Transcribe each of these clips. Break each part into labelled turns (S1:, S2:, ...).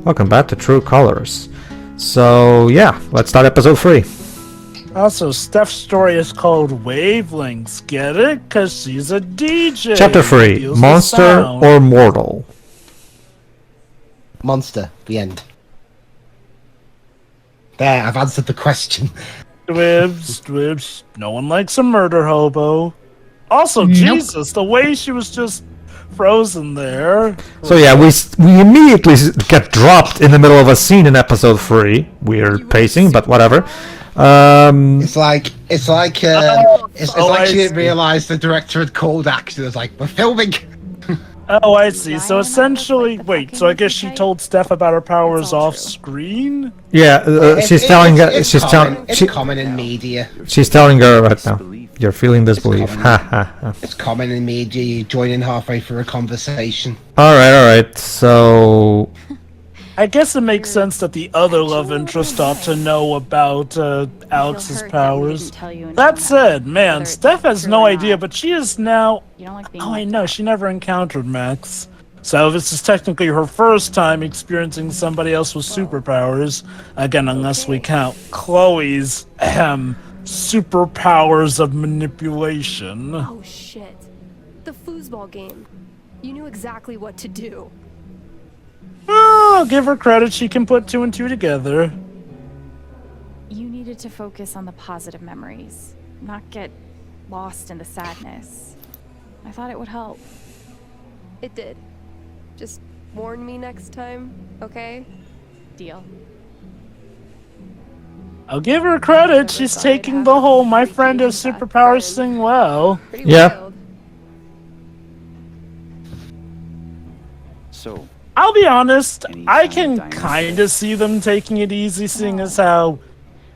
S1: Welcome back to True Colors. So, yeah, let's start episode 3.
S2: Also, Steph's story is called Wavelengths. Get it? Because she's a DJ.
S1: Chapter 3, Monster or Mortal?
S3: Monster. The end. There, I've answered the question.
S2: Dwibs. No one likes a murder hobo. Also, Jesus, the way she was just frozen there.
S1: So yeah, we immediately get dropped in the middle of a scene in episode 3. Weird pacing, but whatever.
S3: It's like she didn't realise the director had called action. It was like, we're filming.
S2: Oh, I see. So essentially, wait. So I guess she told Steph about her powers off screen.
S1: Yeah, she's telling her.
S3: It's common in media.
S1: She's telling her right now. You're feeling disbelief. Ha ha ha.
S3: It's common in media. You join in halfway through a conversation.
S1: All right. So,
S2: I guess it makes sense that the other love interest ought to know about Alex's powers. That said, man, Steph has no idea, but she is now... Oh, I know, she never encountered Max. So this is technically her first time experiencing somebody else with superpowers. Again, unless we count Chloe's superpowers of manipulation.
S4: Oh, shit. The foosball game. You knew exactly what to do.
S2: I'll give her credit, she can put 2 and 2 together.
S5: You needed to focus on the positive memories, not get lost in the sadness. I thought it would help.
S4: It did. Just warn me next time, okay?
S5: Deal.
S2: I'll give her credit, she's taking the whole my friend has superpowers thing well.
S4: Pretty
S1: Yeah.
S4: wild.
S6: So,
S2: I'll be honest, I can kind of see them taking it easy, seeing as how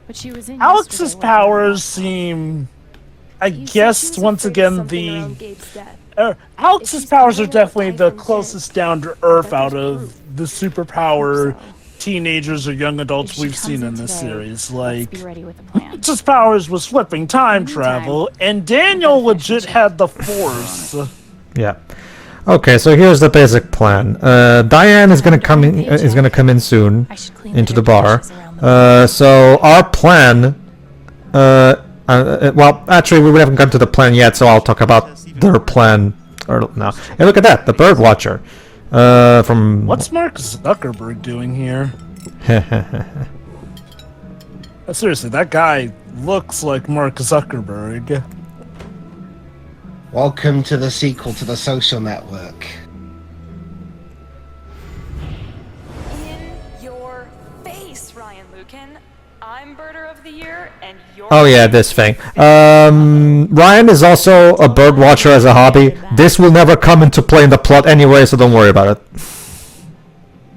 S5: But she was in
S2: Alex's
S5: yesterday,
S2: powers seem, I
S4: You said she
S2: guess,
S4: was
S2: once
S4: afraid of
S2: again,
S4: something
S2: the...
S4: around Gabe's death.
S2: Alex's
S4: she's
S2: powers are
S4: coming with
S2: definitely the
S4: Typhon too.
S2: closest down to earth out
S4: there's
S2: of
S4: proof.
S2: the superpower
S5: Hope so.
S2: teenagers or young
S5: If
S2: adults
S5: she
S2: we've
S5: comes
S2: seen in
S5: in
S2: this
S5: today,
S2: series.
S5: let's
S2: Like,
S5: be ready with a plan.
S2: Alex's powers was flipping time
S5: Meantime,
S2: travel, and Daniel
S5: we gotta finish
S2: legit
S5: it.
S2: had the Force.
S1: yeah. Okay, so here's the basic plan. Diane is gonna come in. Is gonna come in soon
S5: I should clean
S1: into
S5: the
S1: the bar.
S5: dishes around the
S1: So our plan. Well, actually, we haven't gotten to the plan yet, so I'll talk about their plan now. Hey, look at that, the bird watcher. From
S2: What's Mark Zuckerberg doing here? Seriously, that guy looks like Mark Zuckerberg.
S3: Welcome to the sequel to the Social Network.
S7: In your face, Ryan Lucan. I'm Birder of the Year, and you're...
S1: Oh yeah, this thing. Ryan is also a bird watcher as a hobby. This will never come into play in the plot anyway, so don't worry about it.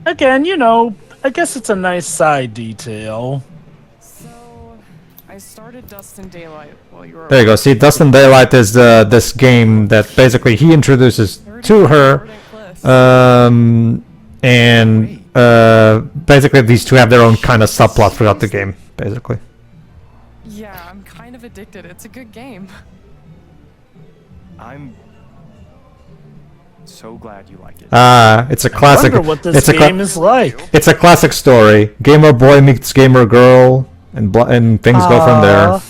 S2: Again, you know, I guess it's a nice side detail.
S8: So, I started Dust and Daylight while you were...
S1: There you go. See, Dust and Daylight is this game that basically he introduces to her, and basically these two have their own kind of subplot throughout the game, basically.
S8: Yeah, I'm kind of addicted. It's a good game.
S6: I'm so glad you like it.
S1: It's a classic.
S2: I wonder what this
S1: it's a
S2: game is like.
S1: It's a classic story. Gamer boy meets gamer girl, and things go from there.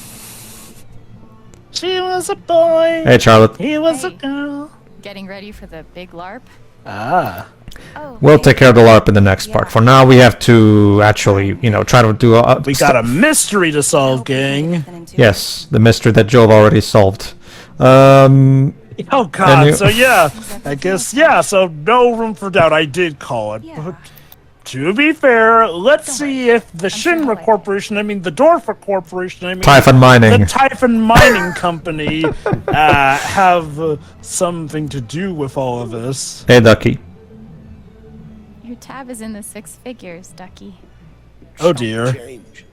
S2: She was a boy.
S1: Hey, Charlotte.
S2: He was a
S5: Hey.
S2: girl.
S5: Getting ready for the big LARP?
S2: Ah.
S5: Oh,
S1: We'll
S5: hey.
S1: take care of the LARP in the next part. For now, we have to actually, try to do a.
S2: We got a mystery to solve, gang.
S1: Yes, the mystery that Jove already solved.
S2: Oh god,
S1: you-
S2: so yeah, I guess, yeah, so no room for doubt, I did call it. But to be fair, let's see if the Shinra Corporation, the Dorfer Corporation,
S1: Typhon Mining.
S2: the Typhon Mining Company, have something to do with all of this.
S1: Hey, Ducky.
S5: Your tab is in the 6 figures, Ducky.
S2: Oh dear.
S9: Change.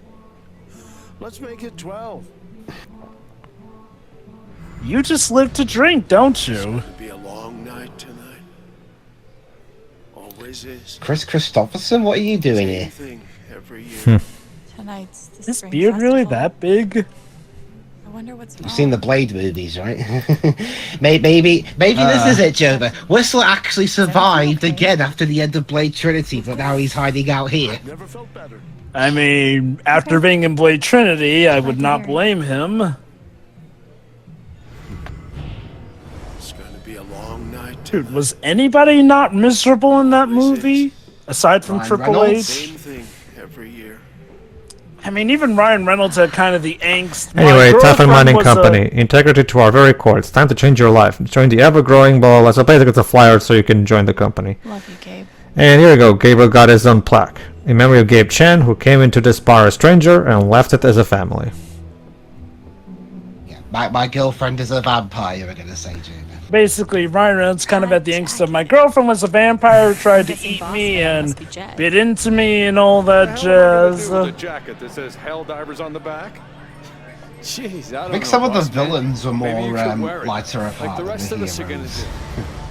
S9: Let's make it 12.
S2: You just live to drink, don't you?
S9: It'll be a long night tonight. Always is.
S3: Chris Christopherson, what are you doing
S9: Same
S3: here?
S9: thing every year.
S5: Tonight's the
S2: Is
S5: spring
S2: beard really
S5: festival.
S2: that big?
S5: I
S8: wonder what's wrong.
S3: You've seen the Blade movies, right? maybe this is it, Jova. Whistler actually survived again after the end of Blade Trinity, but now he's hiding out here.
S9: Never felt better.
S2: I mean, after being in Blade Trinity, I would not blame him.
S9: It's gonna be a long night.
S2: Dude, was anybody not miserable in that movie? Aside from
S3: Ryan
S2: Triple
S3: Reynolds?
S2: H?
S9: Same thing every year.
S2: I mean, even Ryan Reynolds had kind of the angst. My
S1: Anyway, Typhon
S2: girlfriend
S1: Mining
S2: was
S1: Company. Integrity to our very core. It's time to change your life. Join the ever-growing blah, blah, blah. So basically it's a flyer so you can join the company.
S5: Love you, Gabe.
S1: And here we go. Gabriel got his own plaque. In memory of Gabe Chen, who came into this bar a stranger and left it as a family.
S3: Yeah, my girlfriend is a vampire, you're gonna say, Jova.
S2: Basically, Ryan Reynolds kind of had the angst of my girlfriend was a vampire, tried to eat me and bit into me and all that jazz.
S6: With a jacket that says Hell Divers on the back. Jeez, I
S3: I think some of the villains were more lighter of heart
S6: like the rest
S3: than
S6: of
S3: the
S6: us are gonna
S3: heroes.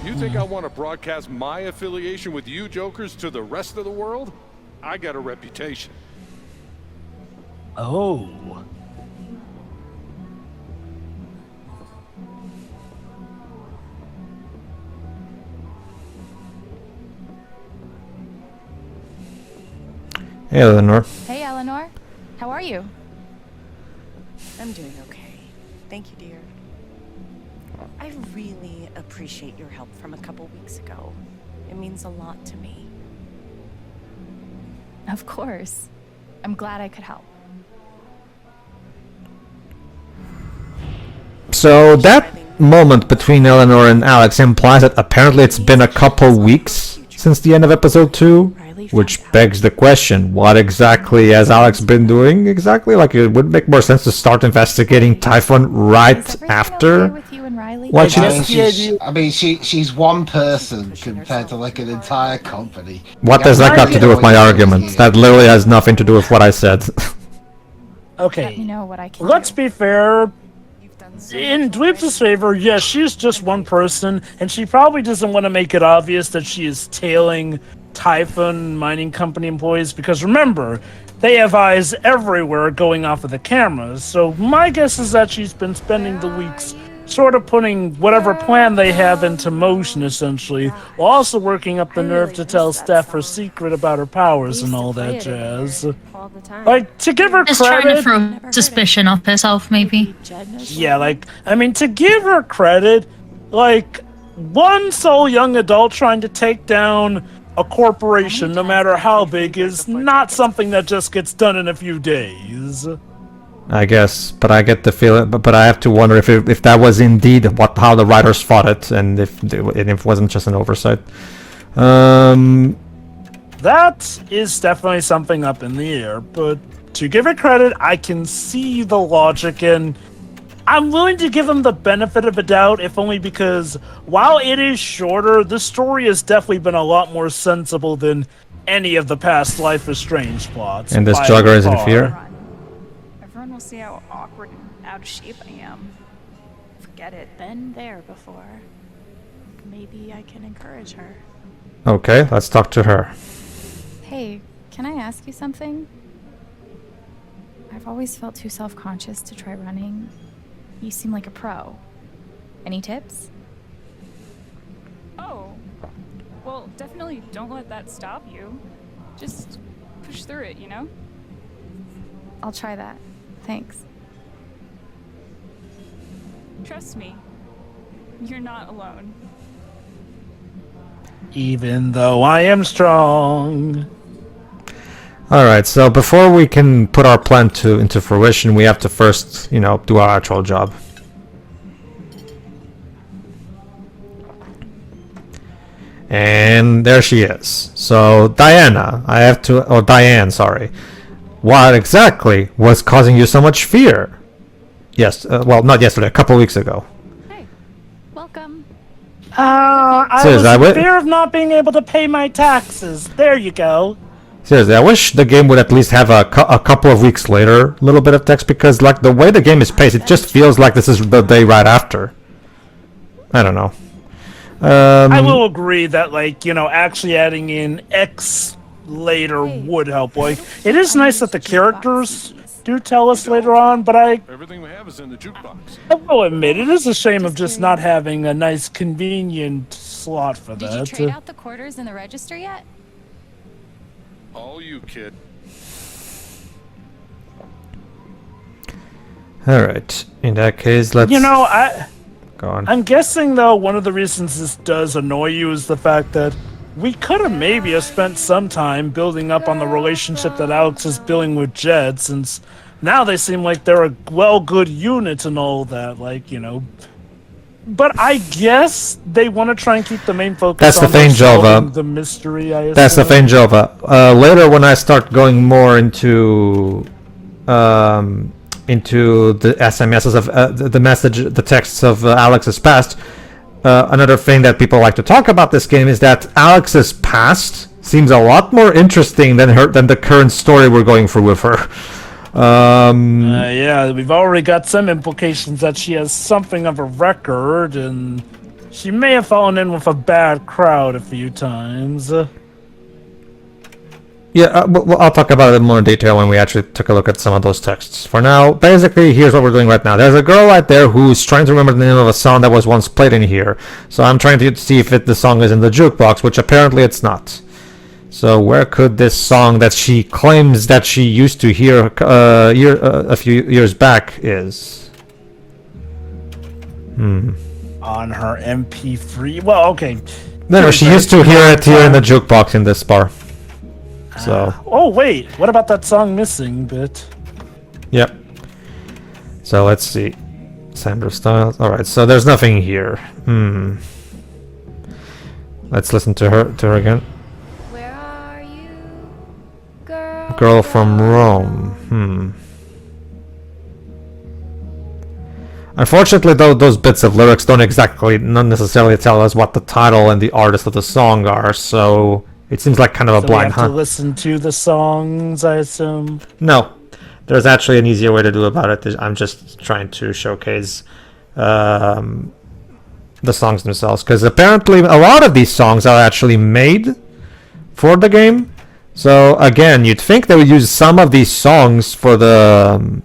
S6: do. You think I want to broadcast my affiliation with you jokers to the rest of the world? I got a reputation.
S2: Oh.
S1: Hey, Eleanor.
S5: Hey, Eleanor. How are you?
S10: I'm doing okay. Thank you, dear. I really appreciate your help from a couple weeks ago. It means a lot to me.
S5: Of course. I'm glad I could help.
S1: So that moment between Eleanor and Alex implies that apparently it's been a couple weeks since the end of episode 2. Which begs the question, what exactly has Alex been doing exactly? Like, it would make more sense to start investigating Typhon right after. What
S3: she's one person compared to like an entire company.
S1: What does that got to do with my argument? That literally has nothing to do with what I said.
S2: Okay,
S5: Let me know what I can
S2: let's
S5: do.
S2: be fair. In Dweep's favor, yes, she's just one person, and she probably doesn't want to make it obvious that she is tailing Typhon Mining Company employees, because remember, they have eyes everywhere going off of the cameras, so my guess is that she's been spending the weeks sort of putting whatever plan they have into motion, essentially, while also working up the nerve to tell Steph her secret about her powers and all that jazz. Like, to give her
S11: Just
S2: credit...
S11: trying to throw suspicion off herself, maybe.
S2: Yeah, like, I mean, to give her credit, like, one sole young adult trying to take down a corporation, no matter how big, is not something that just gets done in a few days.
S1: I guess, but I get the feeling, but I have to wonder if that was indeed how the writers fought it, and if it wasn't just an oversight.
S2: That is definitely something up in the air, but to give it credit, I can see the logic, and I'm willing to give them the benefit of a doubt, if only because while it is shorter, the story has definitely been a lot more sensible than any of the past Life is Strange plots.
S1: And this
S2: by
S1: jogger is in
S2: far.
S1: fear?
S5: Everyone will see how awkward and out of shape I am. Forget it. Been there before. Maybe I can encourage her.
S1: Okay, let's talk to her.
S5: Hey, can I ask you something? I've always felt too self-conscious to try running. You seem like a pro. Any tips?
S8: Oh, well, definitely don't let that stop you. Just push through it, you know?
S5: I'll try that. Thanks.
S8: Trust me, you're not alone.
S2: Even though I am strong.
S1: Alright, so before we can put our plan into fruition, we have to first, do our actual job. And there she is. So, Diane, sorry. What exactly was causing you so much fear? Yes, well, not yesterday, a couple weeks ago.
S5: Hey, welcome.
S2: I was in fear of not being able to pay my taxes. There you go.
S1: Seriously, I wish the game would at least have a couple of weeks later, a little bit of text, because like the way the game is paced, it just feels like this is the day right after. I don't know.
S2: I will agree that, actually adding in X later would help. Like, it is nice that the characters do tell us later on, but
S6: Everything we have is in the jukebox.
S2: I will admit, it is a shame of just not having a nice, convenient slot for
S5: Did
S2: that.
S5: you trade out the quarters in the register yet?
S6: All you, kid.
S1: Alright, in that case, let's...
S2: You know,
S1: Go on.
S2: I'm guessing, though, one of the reasons this does annoy you is the fact that we could have maybe spent some time building up on the relationship that Alex is building with Jed, since now they seem like they're a good unit and all that, like, you know. But I guess they want to try and keep the main focus
S1: That's
S2: on
S1: the thing,
S2: solving
S1: Jova.
S2: the mystery, I assume.
S1: That's the thing, Jova. Later, when I start going more into the SMSs of the texts of Alex's past, another thing that people like to talk about this game is that Alex's past seems a lot more interesting than the current story we're going through with her.
S2: Yeah, we've already got some implications that she has something of a record, and she may have fallen in with a bad crowd a few times.
S1: Yeah, well, I'll talk about it in more detail when we actually took a look at some of those texts. For now, basically, here's what we're doing right now. There's a girl out there who's trying to remember the name of a song that was once played in here. So I'm trying to see if the song is in the jukebox, which apparently it's not. So where could this song that she claims that she used to hear a few years back is?
S2: On her MP3? Well, okay.
S1: No, she used to hear it here in the jukebox in this bar. So.
S2: Oh wait, what about that song Missing bit?
S1: Yep. So let's see. Sandra Styles. Alright, so there's nothing here. Let's listen to her again.
S4: Where are you, girl?
S1: Girl from Rome. Unfortunately, though, those bits of lyrics don't necessarily tell us what the title and the artist of the song are, so it seems like kind of a blind
S2: hunt. We have
S1: hunt.
S2: to listen to the songs, I assume.
S1: No, there's actually an easier way to do about it. I'm just trying to showcase the songs themselves, because apparently a lot of these songs are actually made for the game. So again, you'd think they would use some of these songs for the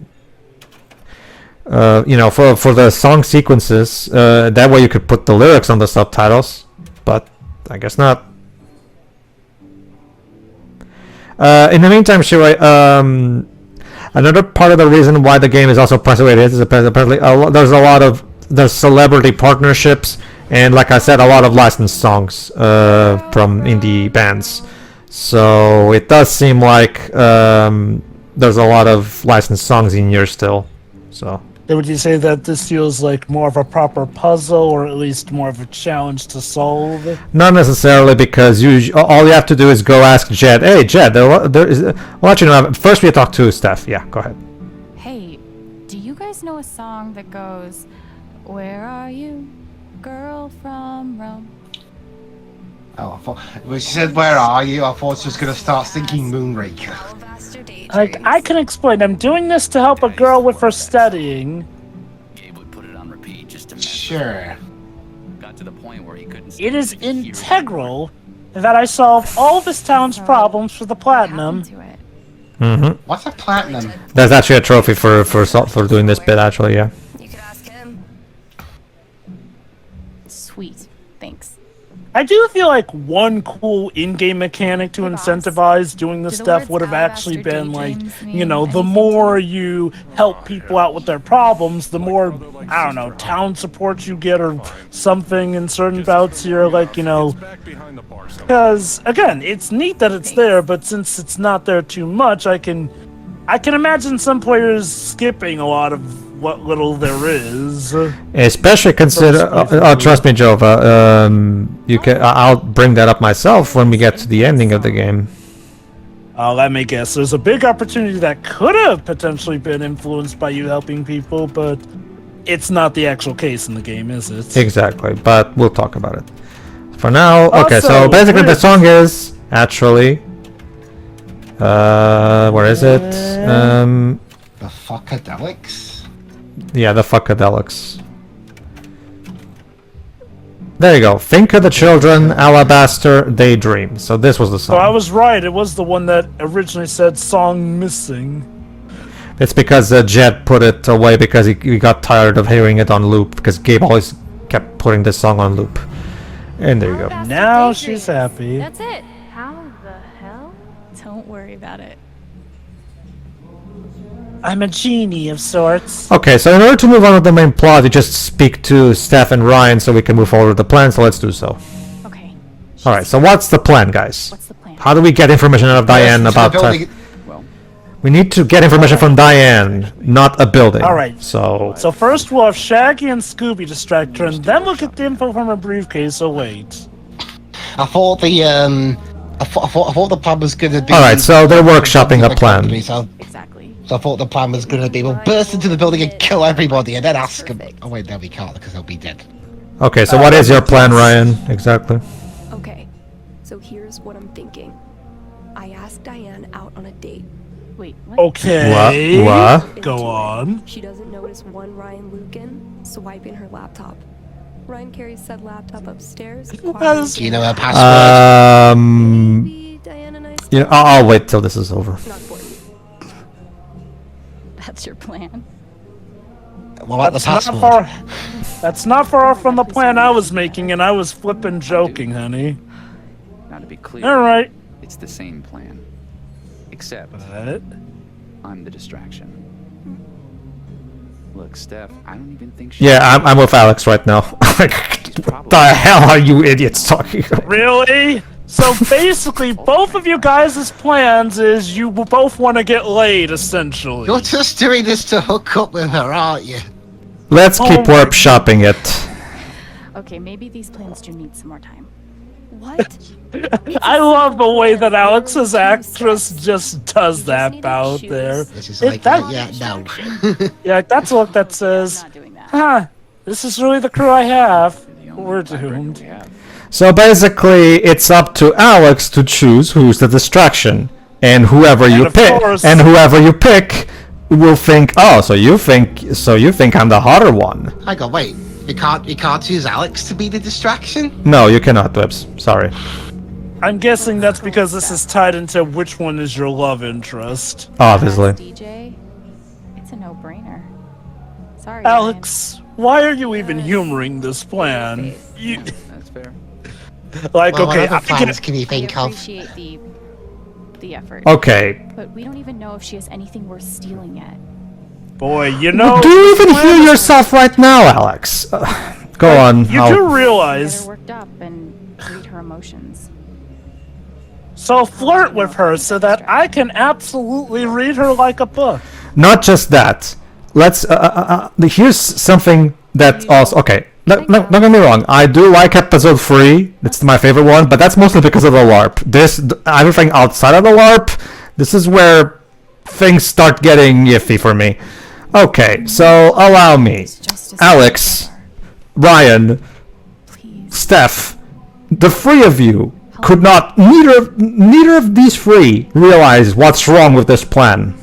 S1: for the song sequences. That way you could put the lyrics on the subtitles, but I guess not. In the meantime, Shirai, another part of the reason why the game is also priced the way it is apparently there's celebrity partnerships, and like I said, a lot of licensed songs from indie bands. So it does seem like there's a lot of licensed songs in here still. So.
S2: Would you say that this feels like more of a proper puzzle, or at least more of a challenge to solve?
S1: Not necessarily, because all you have to do is go ask Jed. Hey, Jed, there is... Well, actually, no, first we talk to Steph. Yeah, go ahead.
S5: Hey, do you guys know a song that goes, "Where are you, girl from Rome"?
S3: Oh, I thought, when she said, "Where are you?" I thought she was going to start singing Moonraker.
S2: Like, I can explain. I'm doing this to help a girl with her studying.
S12: Gabe would put it on repeat just to
S3: Sure.
S12: got to the point where he couldn't.
S2: It is integral that I solve all of this town's problems for the platinum.
S3: What's a platinum?
S1: There's actually a trophy for doing this bit, actually, yeah.
S4: You could ask him.
S5: Sweet, thanks.
S2: I do feel like one cool in-game mechanic to incentivize doing this stuff would have actually been like, you know, the more you help people out with their problems, the more, I don't know, town support you get or something in certain bouts here, like, you know, because, again, it's neat that it's there, but since it's not there too much, I can imagine some players skipping a lot of what little there is.
S1: Especially consider... trust me, Jova, I'll bring that up myself when we get to the ending of the game.
S2: Let me guess. There's a big opportunity that could have potentially been influenced by you helping people, but it's not the actual case in the game, is it?
S1: Exactly, but we'll talk about it. For now, okay,
S2: Also,
S1: so basically the song is actually... where is it?
S3: The Fuckadelics?
S1: Yeah, the Fuckadelics. There you go. Think of the children, Alabaster, Daydream. So this was the song.
S2: So I was right. It was the one that originally said "song missing."
S1: It's because Jed put it away because he got tired of hearing it on loop, because Gabe always kept putting this song on loop. And there you go.
S2: Now she's happy.
S5: That's it. How the hell? Don't worry about it.
S2: I'm a genie of sorts.
S1: Okay, so in order to move on with the main plot, you just speak to Steph and Ryan so we can move forward with the plan, so let's do so.
S5: Okay.
S1: Alright, so what's the plan, guys?
S5: What's the plan?
S1: How do we get information out of Diane about... we need to get information from Diane, not a building.
S2: Alright.
S1: So
S2: first we'll have Shaggy and Scooby distract her, and then we'll get the info from her briefcase, so wait.
S3: I thought the plan was gonna be...
S1: Alright, so they're workshopping a plan.
S5: Exactly.
S3: So I thought the plan was gonna be, we'll burst into the building and kill everybody, and then ask them... Oh wait, no we can't, because they'll be dead.
S1: Okay, so what is your plan, Ryan? Exactly.
S4: Okay, so here's what I'm thinking. I asked Diane out on a date.
S5: Wait, what?
S2: Okay.
S1: What?
S2: Go on.
S4: She doesn't notice one Ryan Lucan swiping her laptop. Ryan carries said laptop upstairs.
S3: Do you know her password?
S4: Maybe Diane and I
S1: Yeah, I'll wait till this is over.
S4: Not important.
S5: That's your plan?
S3: What about the password?
S2: That's not far off from the plan I was making, and I was flippin' joking, honey.
S12: Now to be clear,
S2: Alright.
S12: it's the same plan. Except
S2: What?
S12: I'm the distraction. Look, Steph, I don't even think she...
S1: Yeah, I'm with Alex right now. What the hell are you idiots talking about?
S2: Really? So basically, both of you guys' plans is you both want to get laid, essentially.
S3: You're just doing this to hook up with her, aren't you?
S1: Let's keep workshopping it.
S5: Okay, maybe these plans do need some more time. What?
S2: I love the way that Alex's actress just does that out there.
S3: This is
S2: It-
S3: like,
S2: that-
S3: yeah, no.
S2: Yeah, that's a look that says,
S5: Not doing that.
S2: huh, this is really the crew I have. We're doomed.
S1: So basically, it's up to Alex to choose who's the distraction, and whoever you
S2: of
S1: pick,
S2: course-
S1: and whoever you pick will think, oh, so you think I'm the hotter one.
S3: Hang on, wait. You can't choose Alex to be the distraction?
S1: No, you cannot, Whips. Sorry.
S2: I'm guessing that's because this is tied into which one is your love interest.
S1: Obviously.
S5: DJ, it's a no-brainer. Sorry,
S2: Alex, why are you even humoring this plan? You,
S12: That's fair.
S2: like,
S3: Well,
S2: okay,
S3: what other
S2: I
S3: plans can you
S5: Ryan. I
S3: think of?
S5: appreciate the effort.
S1: Okay.
S5: But we don't even know if she has anything worth stealing yet.
S2: boy, you know...
S1: Do you even hear yourself right now, Alex? Go on.
S2: You
S1: I'll-
S2: do
S5: Get
S2: realize...
S5: her worked up and read her emotions.
S2: So flirt with her so that I can absolutely read her like a book.
S1: Not just that. Let's. Here's something that also. Okay. Don't get me wrong. I do like episode 3. It's my favorite one, but that's mostly because of the LARP. Everything outside of the LARP, this is where things start getting iffy for me. Okay, so allow me, Alex, Ryan, Steph, the 3 of you could not. Neither of these 3 realize what's wrong with this plan.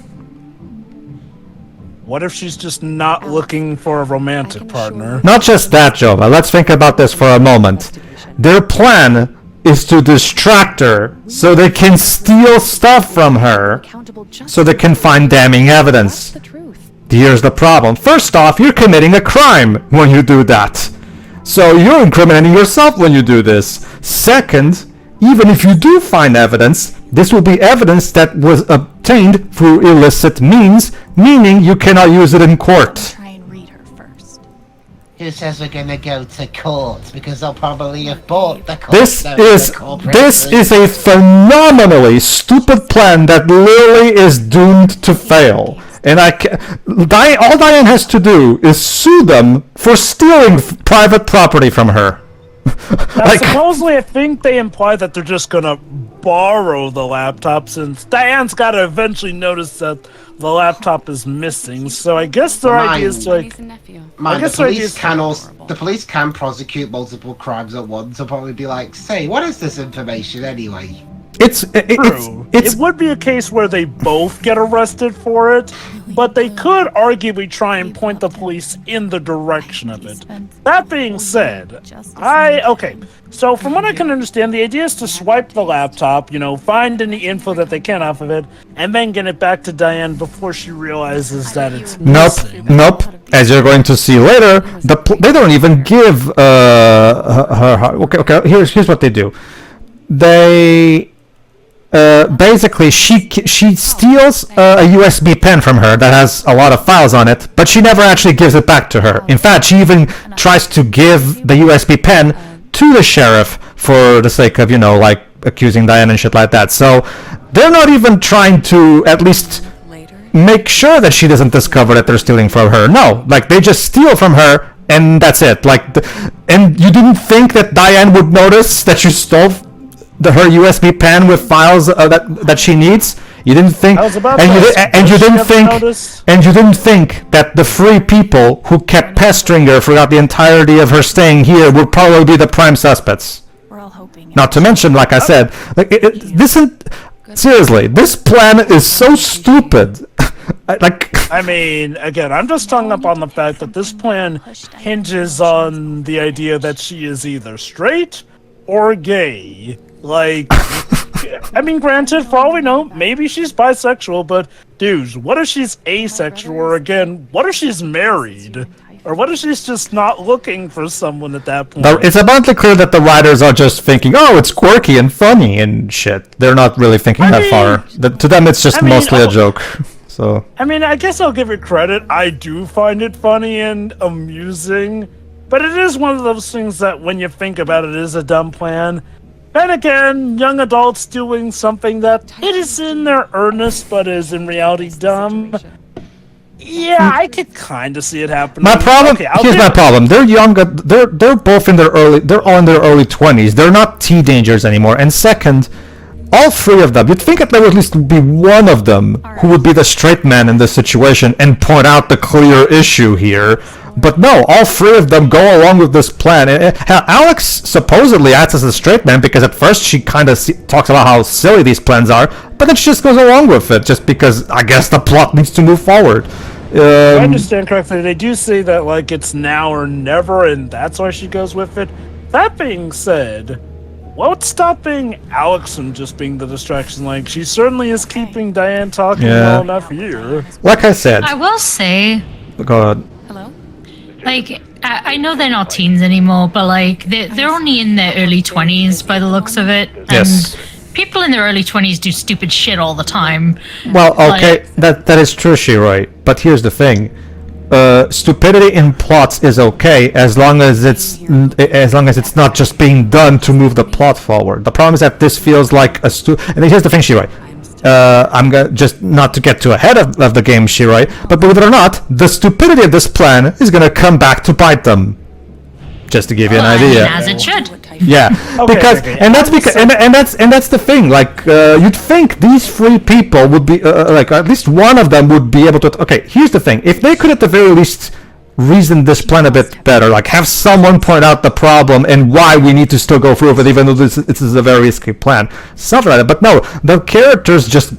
S2: What if she's just not looking for a romantic partner?
S1: Not just that, Jova. Let's think about this for a moment. Their plan is to distract her so they can steal stuff from her so they can find damning evidence. Here's the problem. First off, you're committing a crime when you do that. So you're incriminating yourself when you do this. Second, even if you do find evidence, this will be evidence that was obtained through illicit means, meaning you cannot use it in court.
S5: Try and read her first.
S3: Who says we're gonna go to court? Because they'll probably have bought the court.
S1: This is a phenomenally stupid plan that literally is doomed to fail. And all Diane has to do is sue them for stealing private property from her.
S2: Now, supposedly, I think they imply that they're just gonna borrow the laptop, since Diane's gotta eventually notice that the laptop is missing. So I guess their idea is to, like,
S3: the police can prosecute multiple crimes at once. They'll probably be like, "Say, what is this information anyway?"
S2: It would be a case where they both get arrested for it, but they could arguably try and point the police in the direction of it. That being said, so from what I can understand, the idea is to swipe the laptop, find any info that they can off of it, and then get it back to Diane before she realizes that it's missing.
S1: Nope. As you're going to see later, they don't even give her. Okay. Here's what they do. They basically she steals a USB pen from her that has a lot of files on it, but she never actually gives it back to her. In fact, she even tries to give the USB pen to the sheriff for the sake of accusing Diane and shit like that. So they're not even trying to at least make sure that she doesn't discover that they're stealing from her. No, they just steal from her and that's it. And you didn't think that Diane would notice that you stole her USB pen with files that she needs? You didn't think, and you didn't think that the three people who kept pestering her throughout the entirety of her staying here would probably be the prime suspects.
S5: We're all hoping.
S1: Not to mention, like I said, seriously, this plan is so stupid.
S2: I mean, again, I'm just hung up on the fact that this plan hinges on the idea that she is either straight or gay. I mean, granted, for all we know, maybe she's bisexual, but dudes, what if she's asexual? Or again, what if she's married? Or what if she's just not looking for someone at that point?
S1: It's abundantly clear that the writers are just thinking, oh, it's quirky and funny and shit. They're not really thinking that far. To them, it's just mostly a joke. So.
S2: I mean, I guess I'll give it credit. I do find it funny and amusing, but it is one of those things that when you think about it is a dumb plan. Then again, young adults doing something that it is in their earnest but is in reality dumb. Yeah, I could kind of see it happening.
S1: My problem. Here's my problem. They're young. They're both in their early. They're all in their early 20s. They're not teenagers anymore. And second, all three of them. You'd think that there would at least be one of them who would be the straight man in this situation and point out the clear issue here. But no, all three of them go along with this plan. Alex supposedly acts as a straight man because at first she kind of talks about how silly these plans are, but then she just goes along with it just because I guess the plot needs to move forward.
S2: If I understand correctly, they do say that it's now or never, and that's why she goes with it. That being said, what's stopping Alex from just being the distraction? She certainly is keeping Diane talking well enough here.
S1: Like I said,
S11: I will say.
S1: Go ahead.
S5: Hello?
S11: I know they're not teens anymore, but they're only in their early 20s by the looks of it.
S1: Yes.
S11: And people in their early 20s do stupid shit all the time.
S1: Well, okay, that is true, Shiroi. But here's the thing: stupidity in plots is okay as long as it's not just being done to move the plot forward. The problem is that this feels like and here's the thing, Shiroi. I'm gonna just not to get too ahead of the game, Shiroi, but believe it or not, the stupidity of this plan is gonna come back to bite them. Just to give you an idea.
S11: As it should.
S1: Yeah, that's the thing. You'd think these three people would be at least one of them would be able to. Okay, here's the thing: if they could at the very least reason this plan a bit better, have someone point out the problem and why we need to still go through with it, even though this is a very risky plan, something like that. But no, the characters just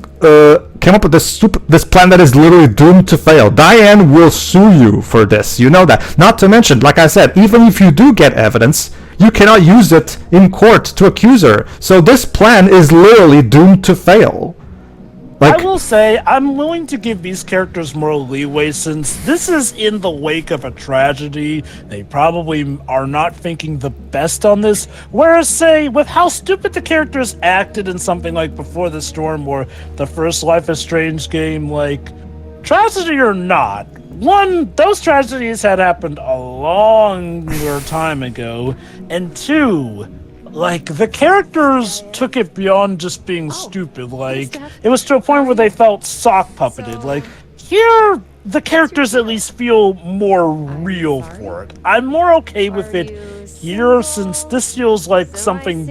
S1: came up with this plan that is literally doomed to fail. Diane will sue you for this, you know that. Not to mention, like I said, even if you do get evidence, you cannot use it in court to accuse her. So this plan is literally doomed to fail.
S2: I will say, I'm willing to give these characters more leeway since this is in the wake of a tragedy. They probably are not thinking the best on this. Whereas, say, with how stupid the characters acted in something like Before the Storm or the first Life is Strange game, tragedy or not, one, those tragedies had happened a longer time ago, and two, the characters took it beyond just being stupid. It was to a point where they felt sock puppeted. Here, the characters at least feel more real for it. I'm more okay with it here since this feels like something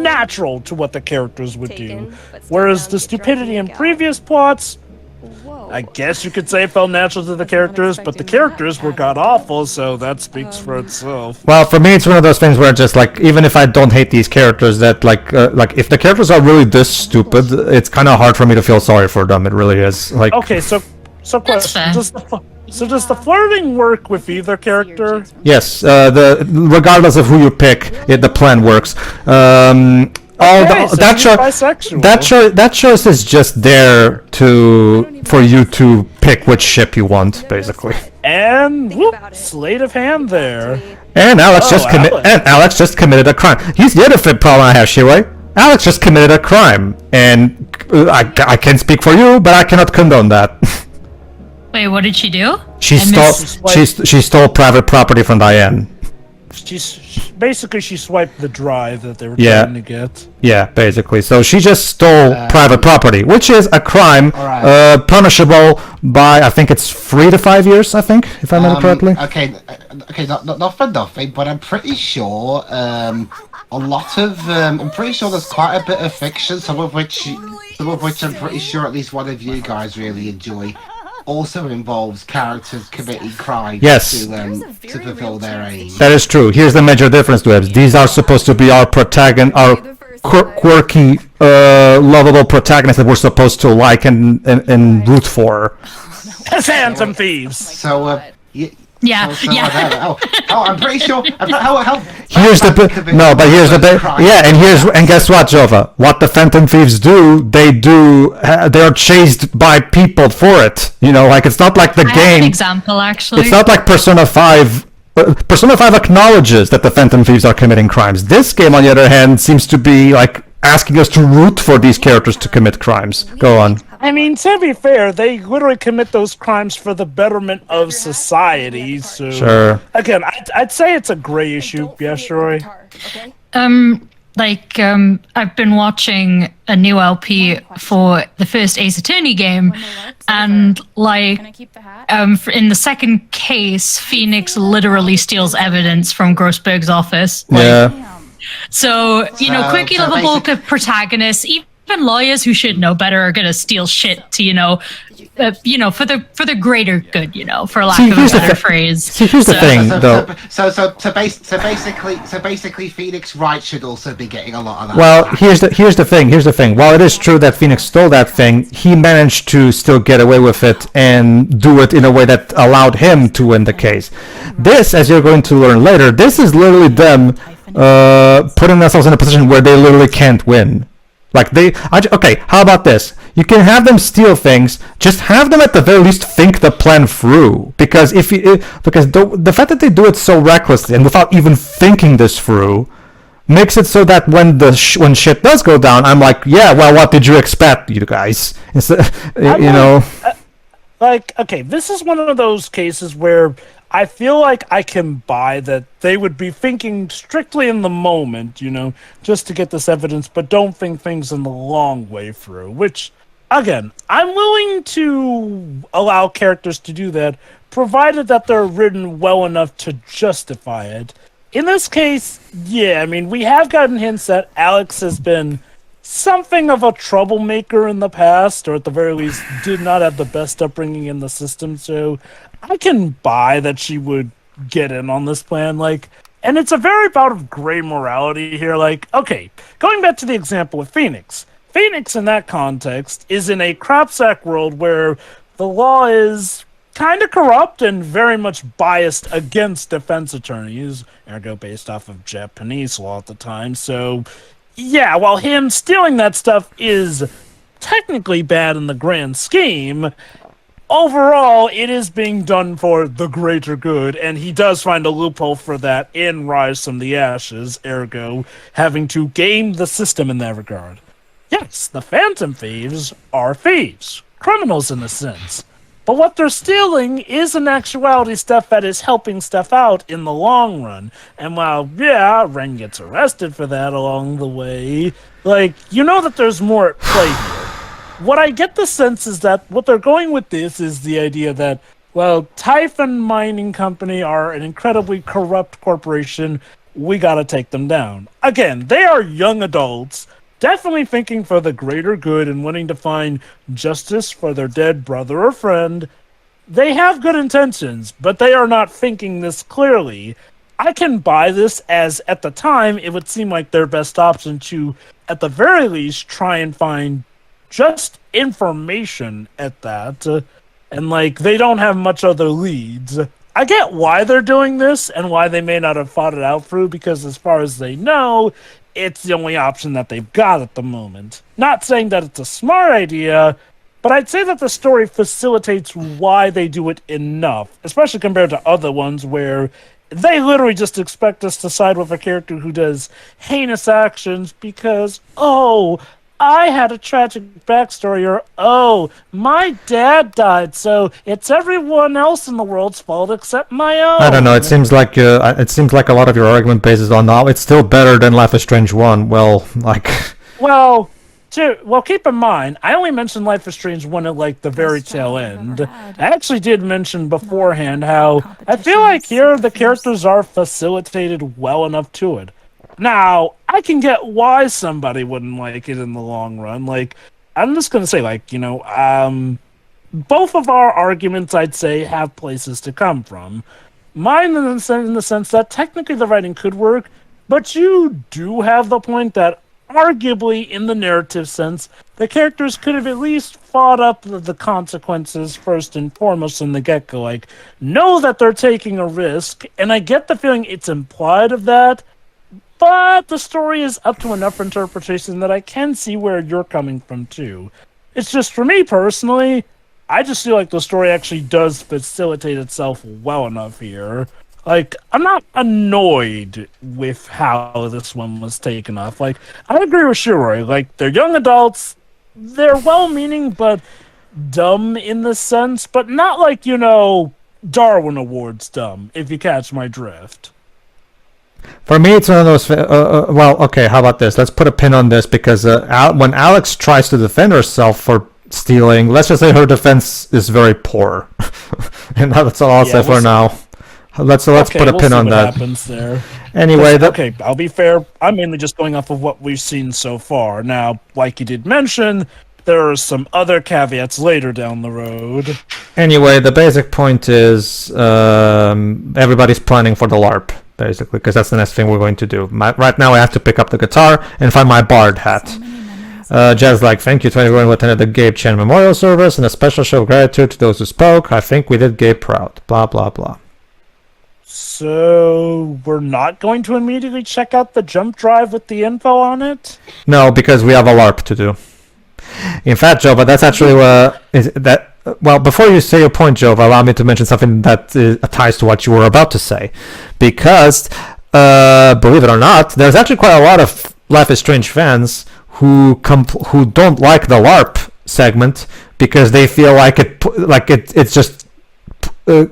S2: natural to what the characters would do. Whereas the stupidity in previous plots, I guess you could say it felt natural to the characters, but the characters were god-awful, so that speaks for itself.
S1: Well, for me, it's one of those things where just like, even if I don't hate these characters, that like if the characters are really this stupid, it's kind of hard for me to feel sorry for them. It really is. Like,
S2: Okay, so question: does the flirting work with either character?
S1: yes, regardless of who you pick, the plan works. That choice is just there for you to pick which ship you want, basically.
S2: And whoop, sleight of hand there.
S1: And Alex just committed a crime. Here's the other problem I have, Shiroi. Alex just committed a crime, and I can't speak for you, but I cannot condone that.
S11: Wait, what did she do?
S1: She stole private property from Diane.
S2: She swiped the drive that they were trying to get.
S1: Yeah, basically. So she just stole private property, which is a crime, punishable by, I think it's 3 to 5 years, I think, if I remember correctly.
S3: Okay, not for nothing, but I'm pretty sure I'm pretty sure there's quite a bit of fiction, some of which I'm pretty sure at least one of you guys really enjoy, also involves characters committing crimes to fulfill their aim.
S1: That is true. Here's the major difference to it. These are supposed to be our quirky, lovable protagonists that we're supposed to like and root for.
S2: Phantom thieves!
S3: So,
S11: Oh,
S3: I'm pretty sure.
S1: Here's the and guess what, Jova? What the Phantom Thieves do, they are chased by people for it. You know, like it's not like the game.
S11: Have an example, actually.
S1: It's not like Persona 5. Persona 5 acknowledges that the Phantom Thieves are committing crimes. This game, on the other hand, seems to be like asking us to root for these characters to commit crimes. Go on.
S2: I mean, to be fair, they literally commit those crimes for the betterment of society. So,
S1: sure.
S2: Again, I'd say it's a gray issue. Yeah, sure.
S11: I've been watching a new LP for the first Ace Attorney game, and in the second case, Phoenix literally steals evidence from Grossberg's office. So, quirky, lovable protagonists, even lawyers who should know better are gonna steal shit to, for the greater good, for lack of a better phrase.
S1: See, here's the thing, though.
S3: So basically, Phoenix Wright should also be getting a lot of that.
S1: Well, here's the thing. While it is true that Phoenix stole that thing, he managed to still get away with it and do it in a way that allowed him to win the case. This, as you're going to learn later, this is literally them putting themselves in a position where they literally can't win. Like okay, how about this? You can have them steal things, just have them at the very least think the plan through. Because the fact that they do it so recklessly and without even thinking this through makes it so that when shit does go down, I'm like, yeah, well, what did you expect, you guys?
S2: Okay, this is one of those cases where I feel like I can buy that they would be thinking strictly in the moment, just to get this evidence, but don't think things in the long way through, which, again, I'm willing to allow characters to do that, provided that they're written well enough to justify it. In this case, we have gotten hints that Alex has been something of a troublemaker in the past, or at the very least did not have the best upbringing in the system, so I can buy that she would get in on this plan, and it's a very bout of gray morality here, okay, going back to the example with Phoenix in that context is in a crapsack world where the law is kind of corrupt and very much biased against defense attorneys, ergo based off of Japanese law at the time, so yeah, while him stealing that stuff is technically bad in the grand scheme, overall, it is being done for the greater good, and he does find a loophole for that in Rise from the Ashes, ergo having to game the system in that regard. Yes, the Phantom Thieves are thieves, criminals in a sense. But what they're stealing is in actuality stuff that is helping Steph out in the long run. And while, Ren gets arrested for that along the way, that there's more at play here. What I get the sense is that what they're going with this is the idea that, Typhon Mining Company are an incredibly corrupt corporation. We gotta take them down. Again, they are young adults. definitely thinking for the greater good and wanting to find justice for their dead brother or friend. They have good intentions, but they are not thinking this clearly. I can buy this as, at the time, it would seem like their best option to, at the very least, try and find just information at that. And, like, they don't have much other leads. I get why they're doing this and why they may not have thought it out through, because as far as they know, it's the only option that they've got at the moment. Not saying that it's a smart idea, but I'd say that the story facilitates why they do it enough, especially compared to other ones where they literally just expect us to side with a character who does heinous actions because, oh, I had a tragic backstory, or, oh, my dad died, so it's everyone else in the world's fault except my own.
S1: I don't know, it seems like a lot of your argument bases on now it's still better than Life is Strange 1. Well, like...
S2: Well, keep in mind, I only mentioned Life is Strange 1 at, like, the very tail end. I actually did mention beforehand how I feel like here the characters are facilitated well enough to it. Now, I can get why somebody wouldn't like it in the long run. Like, I'm just going to say, like, you know, both of our arguments, I'd say, have places to come from. Mine in the sense that technically the writing could work, but you do have the point that arguably, in the narrative sense, the characters could have at least fought up the consequences first and foremost in the get-go. Like, know that they're taking a risk, and I get the feeling it's implied of that, but the story is up to enough interpretation that I can see where you're coming from, too. It's just, for me personally, I just feel like the story actually does facilitate itself well enough here. Like, I'm not annoyed with how this one was taken off. Like, I agree with Shiroi. Like, they're young adults, they're well-meaning, but dumb in the sense, but not like, you know, Darwin Awards dumb, if you catch my drift.
S1: For me, it's one of those... well, okay, how about this? Let's put a pin on this, because when Alex tries to defend herself for stealing, let's just say her defense is very poor. And that's all I'll say for now. Let's put a pin on that.
S2: Happens there.
S1: Anyway,
S2: okay, I'll be fair. I'm mainly just going off of what we've seen so far. Now, like you did mention, there are some other caveats later down the road.
S1: Anyway, the basic point is everybody's planning for the LARP, basically, because that's the next thing we're going to do. Right now, I have to pick up the guitar and find my bard hat. Jazz like, thank you to everyone who attended the Gabe Chen Memorial Service, and a special show of gratitude to those who spoke. I think we did Gabe proud. Blah, blah, blah.
S2: So, we're not going to immediately check out the jump drive with the info on it?
S1: No, because we have a LARP to do. In fact, Jova, that's actually well, before you say your point, Jova, allow me to mention something that ties to what you were about to say. Because, believe it or not, there's actually quite a lot of Life is Strange fans who don't like the LARP segment because they feel like it's just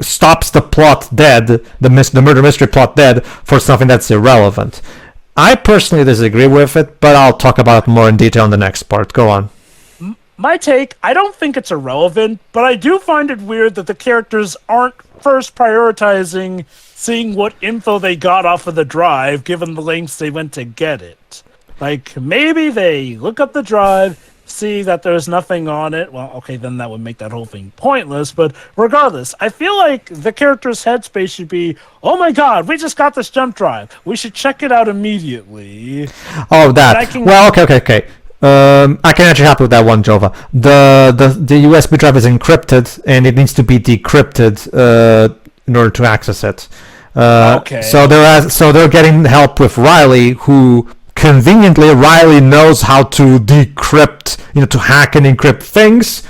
S1: stops the plot dead, the murder mystery plot dead, for something that's irrelevant. I personally disagree with it, but I'll talk about it more in detail in the next part. Go on.
S2: My take, I don't think it's irrelevant, but I do find it weird that the characters aren't first prioritizing seeing what info they got off of the drive, given the lengths they went to get it. Like, maybe they look up the drive, see that there's nothing on it. Well, okay, then that would make that whole thing pointless, but regardless, I feel like the character's headspace should be, oh my god, we just got this jump drive. We should check it out immediately.
S1: Oh, that. Well, okay. I can actually help with that one, Jova. The USB drive is encrypted, and it needs to be decrypted in order to access it.
S2: Okay.
S1: So they're getting help with Riley, who conveniently Riley knows how to decrypt, to hack and encrypt things.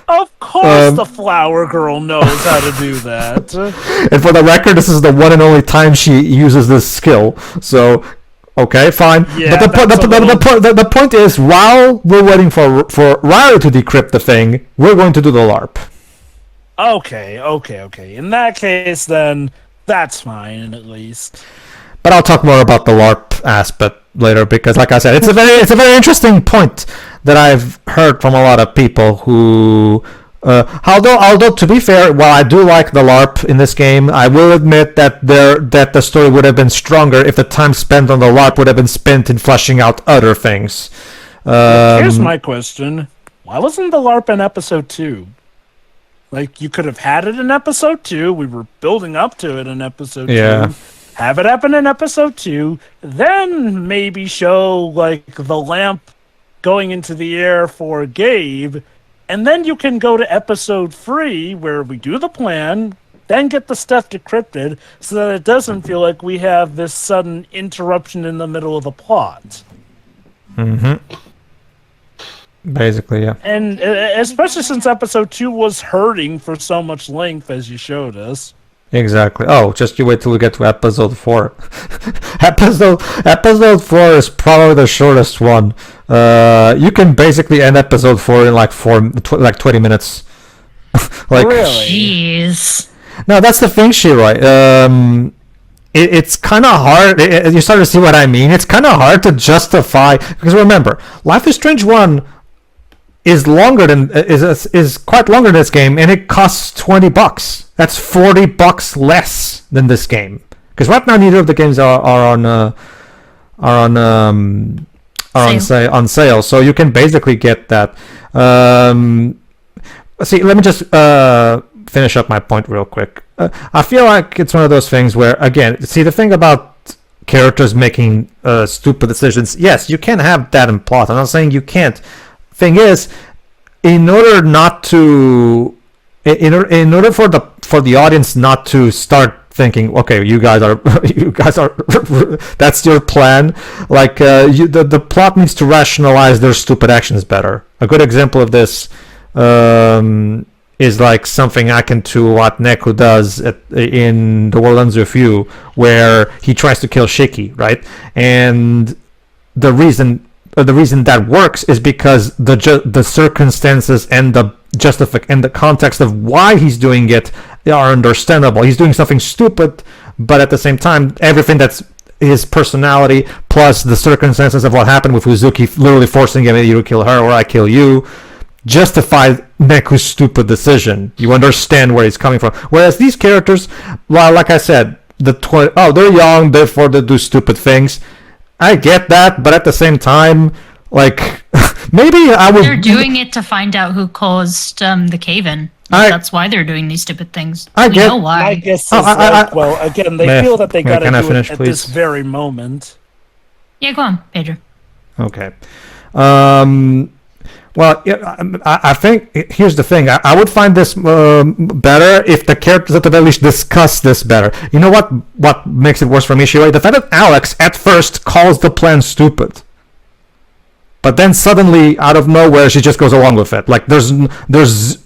S2: Of course the flower girl knows how to do that.
S1: And for the record, this is the one and only time she uses this skill. So, okay, fine.
S2: Yeah,
S1: but the point is, while we're waiting for Riley to decrypt the thing, we're going to do the LARP.
S2: Okay. In that case, then, that's fine, at least.
S1: But I'll talk more about the LARP aspect later, because, like I said, it's a very interesting point that I've heard from a lot of people who, although to be fair, while I do like the LARP in this game, I will admit that the story would have been stronger if the time spent on the LARP would have been spent in fleshing out other things.
S2: Here's my question. Why wasn't the LARP in episode 2? Like, you could have had it in episode 2. We were building up to it in episode 2. Have it happen in episode 2. Then maybe show, like, the lamp going into the air for Gabe. And then you can go to episode 3, where we do the plan, then get the stuff decrypted, so that it doesn't feel like we have this sudden interruption in the middle of the plot.
S1: Basically, yeah.
S2: And especially since episode 2 was hurting for so much length, as you showed us.
S1: Exactly. Oh, just you wait till we get to episode 4. episode 4 is probably the shortest one. You can basically end episode 4 in like 20 minutes. Like,
S2: really?
S11: Jeez.
S1: No, that's the thing, Shiroi. It's kind of hard. You start to see what I mean. It's kind of hard to justify, because remember, Life is Strange 1 is longer than is quite longer than this game, and it costs $20. That's $40 less than this game. Because right now neither of the games are on sale, so you can basically get that. See, let me just finish up my point real quick. I feel like it's one of those things where, again, see, the thing about characters making stupid decisions, yes, you can have that in plot. I'm not saying you can't. Thing is, in order for the audience not to start thinking, okay, you guys are that's your plan. Like, the plot needs to rationalize their stupid actions better. A good example of this is like something akin to what Neku does in The World Ends With You, where he tries to kill Shiki, right? And the reason that works is because the circumstances and the context of why he's doing it are understandable. He's doing something stupid, but at the same time, everything that's his personality plus the circumstances of what happened with Uzuki literally forcing him, you kill her or I kill you, justify Neku's stupid decision. You understand where he's coming from. Whereas these characters, well, like I said, they're young, therefore they do stupid things. I get that, but at the same time, like, maybe I would...
S11: They're doing it to find out who caused the cave-in. That's why they're doing these stupid things. We know why.
S2: I guess well, again, they feel that they gotta do it at this very moment.
S11: Yeah, go on, Pedro.
S1: Okay. Well, I think here's the thing. I would find this better if the characters at the very least discuss this better. You know what makes it worse for me, Shiroi? The fact that Alex at first calls the plan stupid, but then suddenly out of nowhere she just goes along with it. Like there's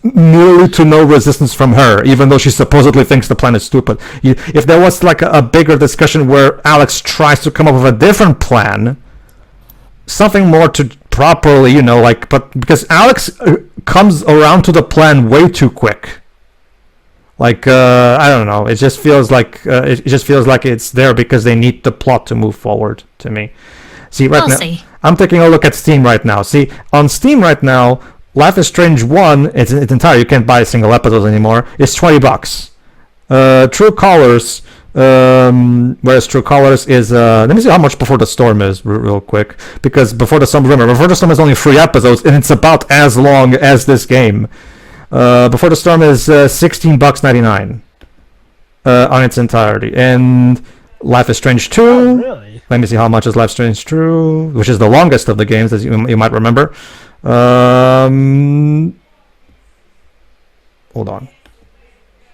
S1: nearly to no resistance from her, even though she supposedly thinks the plan is stupid. If there was like a bigger discussion where Alex tries to come up with a different plan, something more to properly, but because Alex comes around to the plan way too quick. Like, I don't know. It just feels like it's there because they need the plot to move forward to me. See, right now, I'm taking a look at Steam right now. See, on Steam right now, Life is Strange 1, it's entire, you can't buy single episodes anymore, it's $20. True Colors, whereas True Colors is let me see how much Before the Storm is real quick, because Before the Storm is only 3 episodes and it's about as long as this game. Before the Storm is $16.99 on its entirety, and Life is Strange 2.
S2: Oh, really?
S1: Let me see how much is Life is Strange 2, which is the longest of the games, as you might remember. Hold on,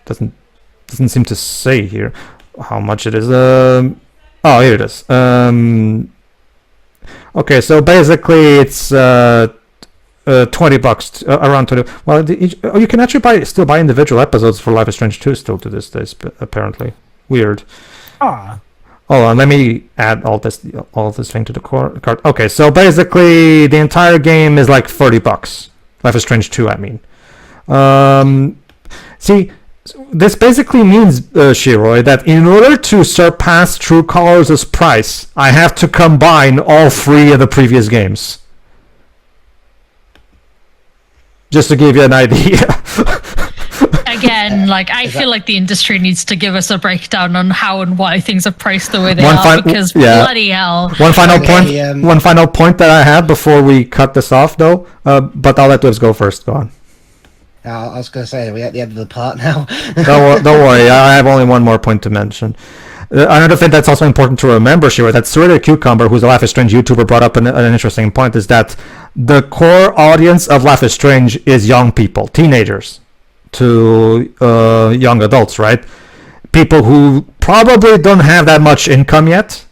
S1: doesn't seem to say here how much it is. Oh, here it is. Okay, so basically it's $20, around 20. Well, you can actually still buy individual episodes for Life is Strange 2 still to this day, apparently. Weird. Hold on, let me add all this thing to the cart. Okay, so basically the entire game is like $30. Life is Strange 2, I mean. See, this basically means, Shiroi, that in order to surpass True Colors' price, I have to combine all 3 of the previous games. Just to give you an idea.
S11: again, like I feel like the industry needs to give us a breakdown on how and why things are priced the way they are. Because bloody hell.
S1: One final point that I had before we cut this off, though. But I'll let Dibs go first. Go on.
S3: I was going to say, are we at the end of the part now?
S1: Don't worry, I have only one more point to mention. Another thing that's also important to remember, Shira, that Sarita Cucumber, who's a Life is Strange YouTuber, brought up an interesting point, is that the core audience of Life is Strange is young people, teenagers to young adults, right? People who probably don't have that much income yet,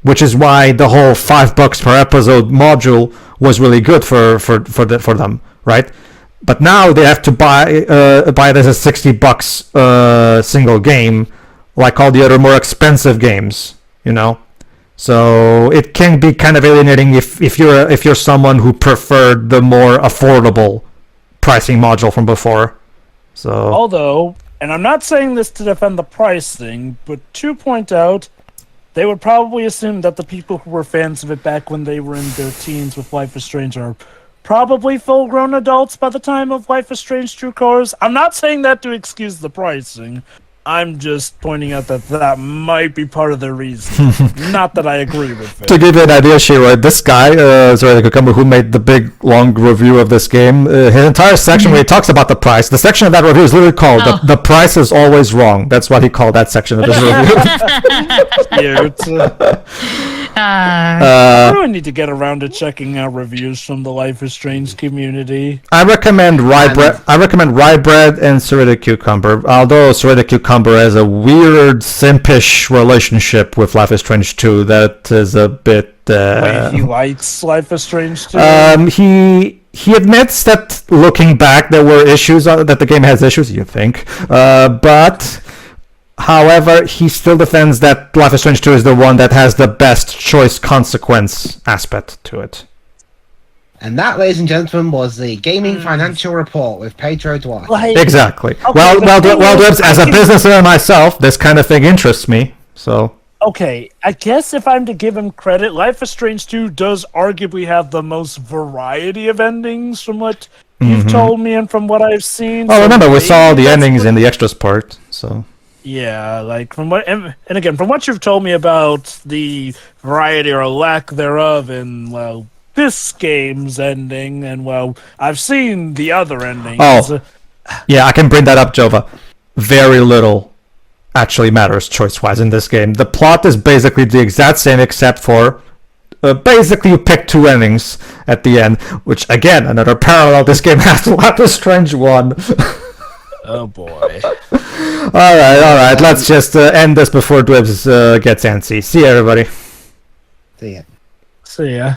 S1: which is why the whole $5 per episode module was really good for them, right? But now they have to buy this as $60 single game, like all the other more expensive games, you know. So it can be kind of alienating if you're someone who preferred the more affordable pricing module from before. So
S2: although, and I'm not saying this to defend the pricing, but to point out, they would probably assume that the people who were fans of it back when they were in their teens with Life is Strange are probably full-grown adults by the time of Life is Strange True Colors. I'm not saying that to excuse the pricing. I'm just pointing out that might be part of the reason. Not that I agree with it.
S1: To give you an idea, Shira, this guy, Sarita Cucumber, who made the big, long review of this game, his entire section where he talks about the price, the section of that review is literally called the Price is Always Wrong. That's what he called that section of his review.
S2: I really need to get around to checking out reviews from the Life is Strange community.
S1: I recommend Rye Bread and Sarita Cucumber, although Sarita Cucumber has a weird, simpish relationship with Life is Strange 2 that is a bit...
S2: Wait, he likes Life is Strange 2?
S1: He admits that looking back there were issues, that the game has issues, you think, but... However, he still defends that Life is Strange 2 is the one that has the best choice-consequence aspect to it.
S3: And that, ladies and gentlemen, was the Gaming Financial Report with Pedro Duarte.
S1: Exactly.
S2: Okay,
S1: well, as a businessman myself, this kind of thing interests me, so...
S2: Okay, I guess if I'm to give him credit, Life is Strange 2 does arguably have the most variety of endings from what you've told me and from what I've seen.
S1: Well, remember, we saw all the endings in the extras part, so...
S2: Yeah, like from what, and again, from what you've told me about the variety or lack thereof in, well, this game's ending, and well, I've seen the other endings.
S1: Oh, yeah, I can bring that up, Jova. Very little actually matters choice-wise in this game. The plot is basically the exact same, except for basically you pick two endings at the end, which again, another parallel. This game has to have a strange one.
S2: Oh boy.
S1: All right. Let's just end this before Dwibs gets antsy. See you, everybody.
S3: See ya.
S2: See ya.